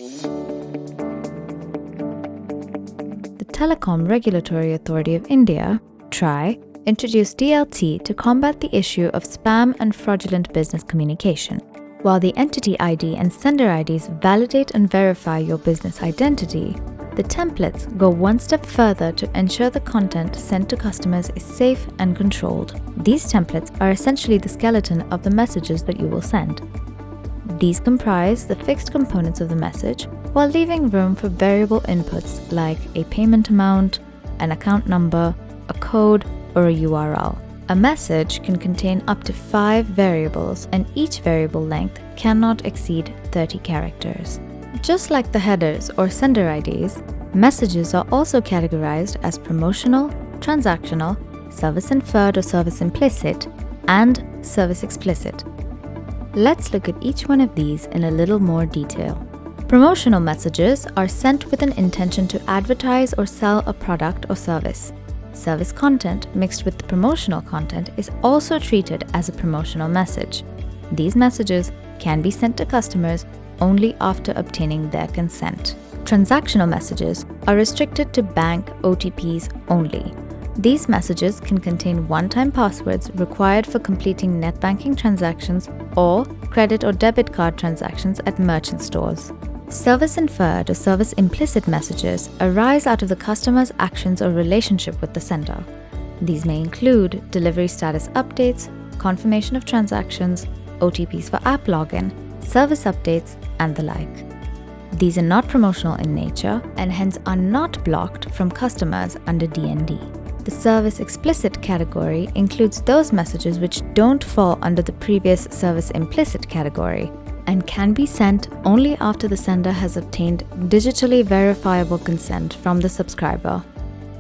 The Telecom Regulatory Authority of India, TRAI, introduced DLT to combat the issue of spam and fraudulent business communication. While the entity ID and sender IDs validate and verify your business identity, the templates go one step further to ensure the content sent to customers is safe and controlled. These templates are essentially the skeleton of the messages that you will send. These comprise the fixed components of the message while leaving room for variable inputs like a payment amount, an account number, a code, or a URL. A message can contain up to 5 variables, and each variable length cannot exceed 30 characters. Just like the headers or sender IDs, messages are also categorized as Promotional, Transactional, Service Inferred or Service Implicit, and Service Explicit. Let's look at each one of these in a little more detail. Promotional messages are sent with an intention to advertise or sell a product or service. Service content mixed with the promotional content is also treated as a promotional message. These messages can be sent to customers only after obtaining their consent. Transactional messages are restricted to bank OTPs only. These messages can contain one-time passwords required for completing net banking transactions or credit or debit card transactions at merchant stores. Service Inferred or Service Implicit messages arise out of the customer's actions or relationship with the sender. These may include delivery status updates, confirmation of transactions, OTPs for app login, service updates, and the like. These are not promotional in nature and hence are not blocked from customers under DND. The Service Explicit category includes those messages which don't fall under the previous Service Implicit category and can be sent only after the sender has obtained digitally verifiable consent from the subscriber.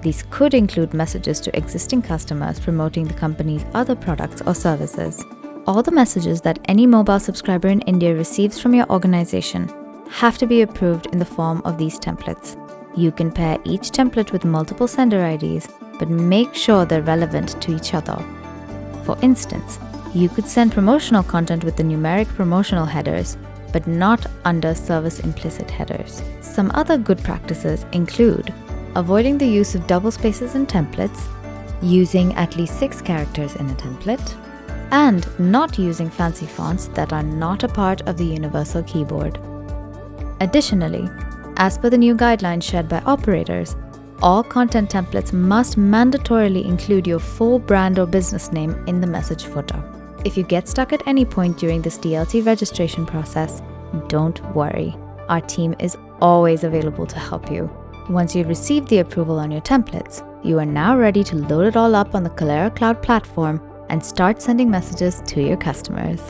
These could include messages to existing customers promoting the company's other products or services. All the messages that any mobile subscriber in India receives from your organization have to be approved in the form of these templates. You can pair each template with multiple sender IDs, but make sure they're relevant to each other. For instance, you could send promotional content with the numeric promotional headers, but not under Service Implicit headers. Some other good practices include avoiding the use of double spaces in templates, using at least 6 characters in a template, and not using fancy fonts that are not a part of the universal keyboard. Additionally, as per the new guidelines shared by operators, all content templates must mandatorily include your full brand or business name in the message footer. If you get stuck at any point during this DLT registration process, don't worry. Our team is always available to help you. Once you've received the approval on your templates, you are now ready to load it all up on the Kalera Cloud platform and start sending messages to your customers.